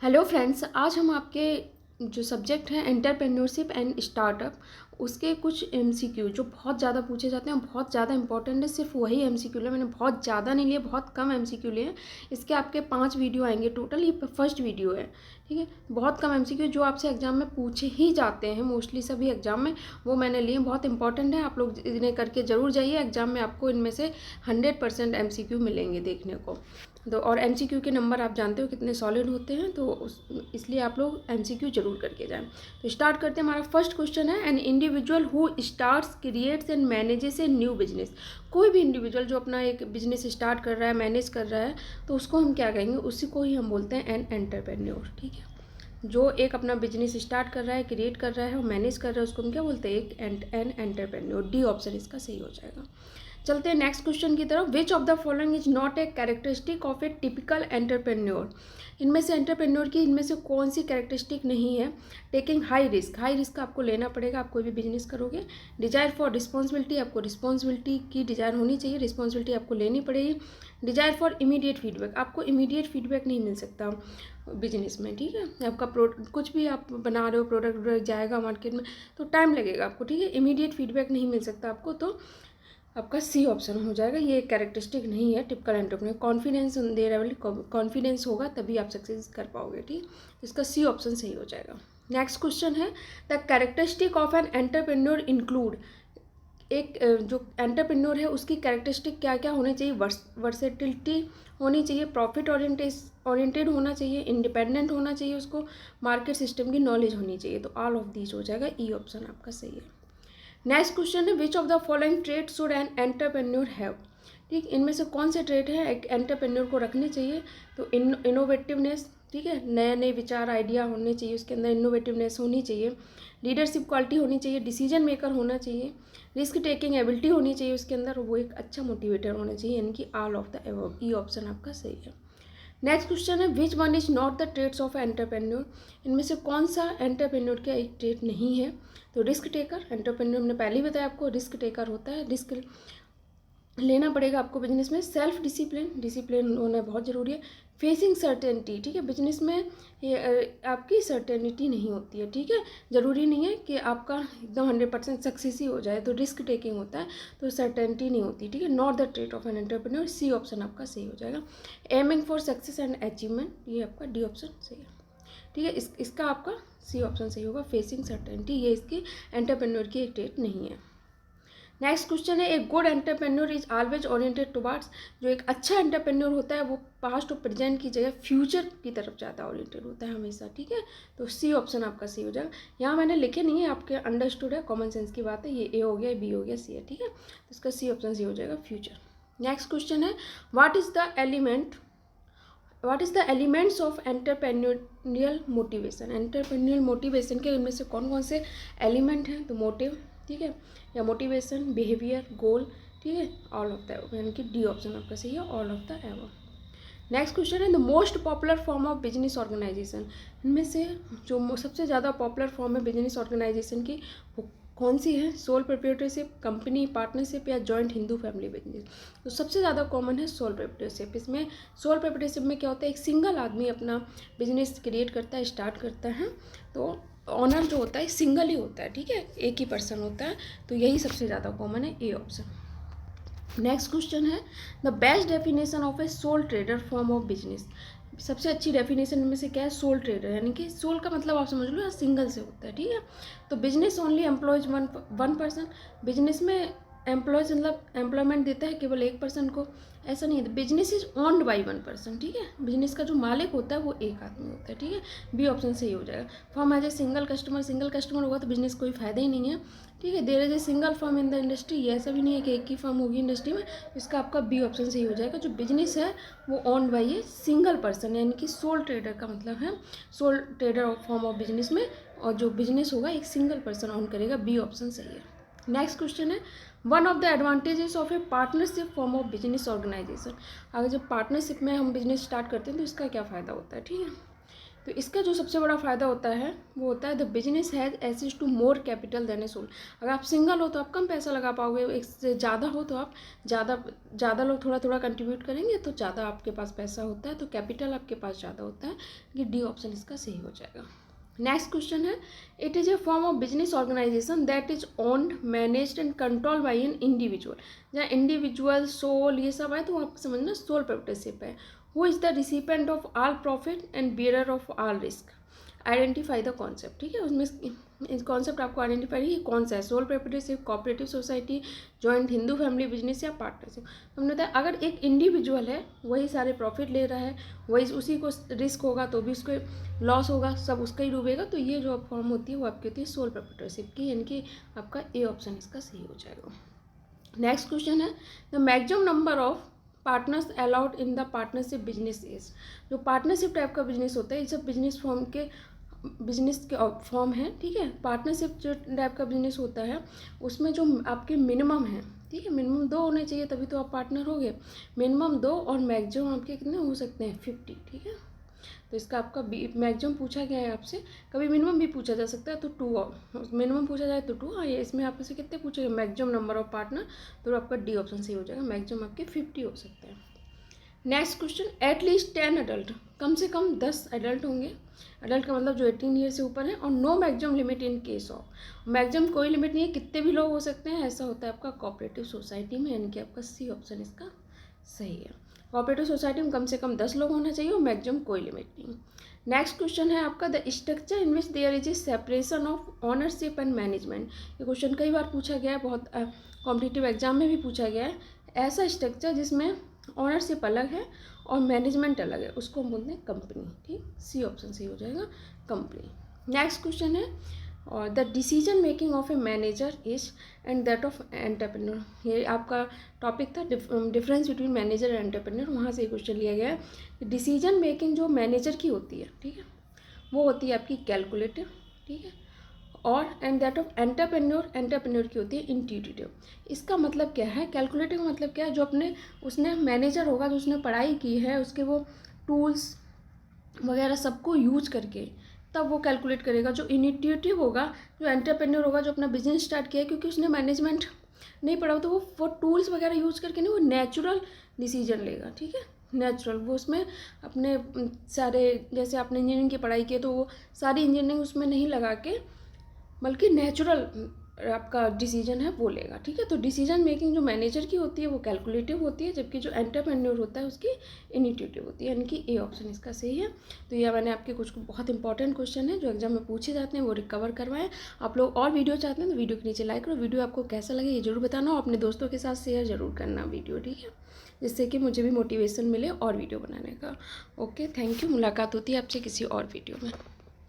Hello friends, आज हम आपके जो सब्जेक्ट है एंटरप्रेन्योरशिप एंड स्टार्टअप उसके कुछ एमसीक्यू जो बहुत ज़्यादा पूछे जाते हैं, बहुत ज़्यादा इंपॉर्टेंट है। सिर्फ वही एमसीक्यू लिए, मैंने बहुत ज़्यादा नहीं लिए, बहुत कम एमसीक्यू लिए। इसके आपके 5 वीडियो आएंगे टोटल, ये फर्स्ट वीडियो है। ठीक है, बहुत कम एमसीक्यू जो आपसे एग्जाम में पूछे ही जाते हैं मोस्टली सभी एग्जाम में, वो मैंने लिए। बहुत इंपॉर्टेंट है, आप लोग इन्हें करके ज़रूर जाइए। एग्जाम में आपको इनमें से 100% एमसीक्यू मिलेंगे देखने को। तो और एमसीक्यू के नंबर आप जानते हो कितने सॉलिड होते हैं, तो इसलिए आप लोग एमसीक्यू जरूर करके जाएं। तो स्टार्ट करते हैं। हमारा फर्स्ट क्वेश्चन है, an individual who starts creates and manages a new business. कोई भी इंडिविजुअल जो अपना एक बिजनेस स्टार्ट कर रहा है, मैनेज कर रहा है, तो उसको हम क्या कहेंगे? उसी को ही हम बोलते हैं एन एंटरप्रेन्योर। ठीक है, जो एक अपना बिजनेस स्टार्ट कर रहा है, क्रिएट कर रहा है और मैनेज कर रहा है, उसको हम क्या बोलते हैं? एक एन एंटरप्रेन्योर। डी ऑप्शन इसका सही हो जाएगा। चलते हैं नेक्स्ट क्वेश्चन की तरफ। Which of the following is not a characteristic of A typical entrepreneur. इनमें से एंटरप्रेन्योर की इनमें से कौन सी कैरेक्टरिस्टिक नहीं है? Taking high risk, high risk आपको लेना पड़ेगा, आप कोई भी बिजनेस करोगे। डिजायर फॉर रिस्पॉन्सिबिलिटी, आपको रिस्पॉन्सिबिलिटी की डिजायर होनी चाहिए, रिस्पॉन्सिबिलिटी आपको लेनी पड़ेगी। डिजायर फॉर इमीडिएट फीडबैक, आपको इमीडिएट फीडबैक नहीं मिल सकता बिजनेस में। ठीक है, आपका कुछ भी आप बना रहे हो, प्रोडक्ट जाएगा मार्केट में तो टाइम लगेगा आपको। ठीक है, इमीडिएट फीडबैक नहीं मिल सकता आपको, तो आपका सी ऑप्शन हो जाएगा। ये कैरेक्टरिस्टिक नहीं है टिपिकल एंटरप्रेन्योर। कॉन्फिडेंस दे रहा है, कॉन्फिडेंस होगा तभी आप सक्सेस कर पाओगे। ठीक, इसका सी ऑप्शन सही हो जाएगा। नेक्स्ट क्वेश्चन है, the characteristic of an entrepreneur include. एक जो एंटरप्रेन्योर है उसकी कैरेक्टरिस्टिक क्या क्या होनी चाहिए? वर्सेटिलिटी होनी चाहिए, प्रॉफिट ओरिएंटेड होना चाहिए, इंडिपेंडेंट होना चाहिए, उसको मार्केट सिस्टम की नॉलेज होनी चाहिए। तो ऑल ऑफ दीज हो जाएगा, ई ऑप्शन आपका सही है। नेक्स्ट क्वेश्चन है, which of the following trade should an entrepreneur have. ठीक, इनमें से कौन से ट्रेड है एक एंटरप्रेन्योर को रखने चाहिए? तो इनोवेटिवनेस, ठीक है, नए नए विचार आइडिया होने चाहिए, उसके अंदर इनोवेटिवनेस होनी चाहिए। लीडरशिप क्वालिटी होनी चाहिए, डिसीजन मेकर होना चाहिए, रिस्क टेकिंग एबिलिटी होनी चाहिए उसके अंदर, वो एक अच्छा मोटिवेटर होना चाहिए। यानी कि all of the above, E option आपका सही है। नेक्स्ट क्वेश्चन है, which one is not the trades of entrepreneur. इनमें से कौन सा एंटरप्रेन्योर का एक ट्रेड नहीं है? तो रिस्क टेकर, एंटरप्रेन्योर ने पहले ही बताया आपको, रिस्क टेकर होता है, रिस्क लेना पड़ेगा आपको बिजनेस में। सेल्फ डिसिप्लिन, डिसिप्लिन होना बहुत ज़रूरी है। फेसिंग सर्टेनिटी, ठीक है, बिजनेस में ये आपकी सर्टेनिटी नहीं होती है। ठीक है, ज़रूरी नहीं है कि आपका एकदम 100% सक्सेस ही हो जाए, तो रिस्क टेकिंग होता है, तो सर्टेनिटी नहीं होती। ठीक है, not the trait of an entrepreneur, C option आपका सही हो जाएगा। Aiming for success and achievement, ये आपका डी ऑप्शन सही है। ठीक है, इसका आपका सी ऑप्शन सही होगा। फेसिंग सर्टेनिटी, ये इसकी एंटरप्रेन्योर की एक ट्रेट नहीं है। नेक्स्ट क्वेश्चन है, एक good entrepreneur is always oriented towards. जो एक अच्छा एंटरप्रेन्योर होता है वो पास्ट और प्रेजेंट की जगह फ्यूचर की तरफ ज़्यादा ओरिएंटेड होता है हमेशा। ठीक है, तो सी ऑप्शन आपका सी हो जाएगा। यहाँ मैंने लिखे नहीं है, आपके अंडरस्टूड है, कॉमन सेंस की बात है। ये ए हो गया, बी हो गया, सी है। ठीक है, तो इसका सी ऑप्शन सी हो जाएगा, फ्यूचर। नेक्स्ट क्वेश्चन है, what is the elements of entrepreneurial motivation. Entrepreneurial motivation के इनमें से कौन कौन से एलिमेंट हैं? तो मोटिव, ठीक है, या मोटिवेशन, बिहेवियर, गोल। ठीक है, ऑल ऑफ द एबव, यानी कि डी ऑप्शन आपका सही है, all of the above. Next question है, the most popular form of business organisation. इनमें से जो सबसे ज़्यादा पॉपुलर फॉर्म है बिजनेस ऑर्गेनाइजेशन की, वो कौन सी है? सोल प्रोप्राइटरशिप, कंपनी पार्टनरशिप या जॉइंट हिंदू फैमिली बिजनेस। तो सबसे ज़्यादा कॉमन है सोल प्रोप्राइटरशिप। इसमें सोल प्रोप्राइटरशिप में क्या होता है? एक सिंगल आदमी अपना बिजनेस क्रिएट करता है, स्टार्ट करता है, तो ऑनर जो होता है सिंगल ही होता है। ठीक है, एक ही पर्सन होता है, तो यही सबसे ज़्यादा कॉमन है, ए ऑप्शन। नेक्स्ट क्वेश्चन है, the best definition of A soul trader form of business. सबसे अच्छी डेफिनेशन में से क्या है? सोल ट्रेडर, यानी कि सोल का मतलब आप समझ लो या सिंगल से होता है। ठीक है, तो business only employees one person. Business में एम्प्लॉयज मतलब एम्प्लॉयमेंट देता है केवल एक पर्सन को, ऐसा नहीं है। Business is owned by one person. ठीक है, बिजनेस का जो मालिक होता है वो एक आदमी होता है। ठीक है, बी ऑप्शन सही हो जाएगा। Form as a single customer होगा तो बिजनेस कोई फायदा ही नहीं है। ठीक है, there is a single firm in the industry, ये ऐसा भी नहीं है कि एक ही फर्म होगी इंडस्ट्री में। इसका आपका बी ऑप्शन सही हो जाएगा। जो बिजनेस है वो owned by a single person, यानी कि सोल ट्रेडर का मतलब है sole trader form of business में, और जो बिजनेस होगा एक सिंगल पर्सन ऑन करेगा, बी ऑप्शन सही है। नेक्स्ट क्वेश्चन है, one of the advantages of a partnership form of business organisation. अगर जब पार्टनरशिप में हम बिजनेस स्टार्ट करते हैं तो इसका क्या फ़ायदा होता है? ठीक है, तो इसका जो सबसे बड़ा फ़ायदा होता है वो होता है the business has access to more capital than a sole. अगर आप सिंगल हो तो आप कम पैसा लगा पाओगे, एक से ज़्यादा हो तो आप ज़्यादा लोग थोड़ा थोड़ा कंट्रीब्यूट करेंगे तो ज़्यादा आपके पास पैसा होता है, तो कैपिटल आपके पास ज़्यादा होता है। ये डी ऑप्शन इसका सही हो जाएगा। नेक्स्ट क्वेश्चन है, it is a form of business organisation that is owned managed and control by an individual. जहाँ इंडिविजुअल सोल ये सब है तो आपको समझना सोल प्रोप्राइटरशिप है। Who is the recipient of all profit and bearer of all risk. Identify the concept, ठीक है, उसमें कॉन्सेप्ट आपको आइडेंटिफाई है कौन सा है, sole proprietorship, cooperative society, joint Hindu family business या पार्टनरशिप। तो हमने बताया अगर एक इंडिविजुअल है वही सारे प्रॉफिट ले रहा है, वही उसी को रिस्क होगा तो भी उसको लॉस होगा, सब उसका ही डूबेगा, तो ये जो फॉर्म होती है वो आपकी होती है सोल प्रोप्राइटरशिप की, यानी कि आपका ए ऑप्शन इसका सही हो जाएगा। नेक्स्ट क्वेश्चन है, the maximum number of partners allowed in the partnership business is. जो पार्टनरशिप टाइप का बिजनेस होता है, ये सब बिजनेस के फॉर्म है, ठीक है। पार्टनरशिप जो टाइप का बिजनेस होता है उसमें जो आपके मिनिमम है, ठीक है, मिनिमम 2 होने चाहिए तभी तो आप पार्टनर होगे। मिनिमम 2 और मैक्सिमम आपके कितने हो सकते हैं 50, ठीक है। तो इसका आपका मैक्सिमम पूछा गया है आपसे, कभी मिनिमम भी पूछा जा सकता है तो 2, मिनिमम पूछा जाए तो 2। हाँ, ये इसमें आपसे कितने पूछेंगे मैक्सिमम नंबर ऑफ पार्टनर, तो आपका डी ऑप्शन सही हो जाएगा, मैक्सिमम आपके 50 हो सकते हैं। नेक्स्ट क्वेश्चन, एटलीस्ट 10 अडल्ट, कम से कम 10 अडल्ट होंगे, अडल्ट का मतलब जो 18 ईयर से ऊपर है, और no maximum limit in case of, maximum कोई लिमिट नहीं है, कितने भी लोग हो सकते हैं, ऐसा होता है आपका कोऑपरेटिव सोसाइटी में, यानी कि आपका सी ऑप्शन इसका सही है। कोऑपरेटिव सोसाइटी में कम से कम 10 लोग होना चाहिए और मैक्सिमम कोई लिमिट नहीं। नेक्स्ट क्वेश्चन है आपका, the structure in which there is a separation of ownership and management. ये क्वेश्चन कई बार पूछा गया है, बहुत कॉम्पिटिटिव एग्जाम में भी पूछा गया है। ऐसा स्ट्रक्चर जिसमें ऑनरशिप अलग है और मैनेजमेंट अलग है, उसको हम बोलते हैं कंपनी, ठीक, सी ऑप्शन सही हो जाएगा, कंपनी। नेक्स्ट क्वेश्चन है, और the decision making of a manager is and that of entrepreneur. ये आपका टॉपिक था difference between manager and entrepreneur, वहाँ से क्वेश्चन लिया गया है। डिसीजन मेकिंग जो मैनेजर की होती है, ठीक है, वो होती है आपकी कैलकुलेटिव, ठीक है, और एंड दैट ऑफ एंटरप्रेन्योर की होती है इंट्यूटिव। इसका मतलब क्या है, कैलकुलेटिव का मतलब क्या है, जो अपने उसने मैनेजर होगा, जो उसने पढ़ाई की है, उसके वो टूल्स वगैरह सबको यूज करके तब वो कैलकुलेट करेगा। जो इनिटिएटिव होगा, जो एंटरप्रेन्योर होगा, जो अपना बिजनेस स्टार्ट किया है, क्योंकि उसने मैनेजमेंट नहीं पढ़ा तो वो टूल्स वगैरह यूज़ करके नहीं, वो नेचुरल डिसीजन लेगा, ठीक है, नेचुरल। वो उसमें अपने सारे, जैसे आपने इंजीनियरिंग की पढ़ाई की है तो वो सारी इंजीनियरिंग उसमें नहीं लगा के, बल्कि नेचुरल आपका डिसीजन है वो लेगा, ठीक है। तो डिसीजन मेकिंग जो मैनेजर की होती है वो कैलकुलेटिव होती है, जबकि जो एंटरप्रेन्योर होता है उसकी इनिटिएटिव होती है, यानी कि ए ऑप्शन इसका सही है। तो ये मैंने आपके कुछ बहुत इंपॉर्टेंट क्वेश्चन है जो एग्जाम में पूछे जाते हैं वो रिकवर करवाएं। आप लोग और वीडियो चाहते हैं तो वीडियो के नीचे लाइक करो, वीडियो आपको कैसा लगे ये जरूर बताना, और अपने दोस्तों के साथ शेयर जरूर करना वीडियो, ठीक है, जिससे कि मुझे भी मोटिवेशन मिले और वीडियो बनाने का। ओके, थैंक यू, मुलाकात होती है आपसे किसी और वीडियो में।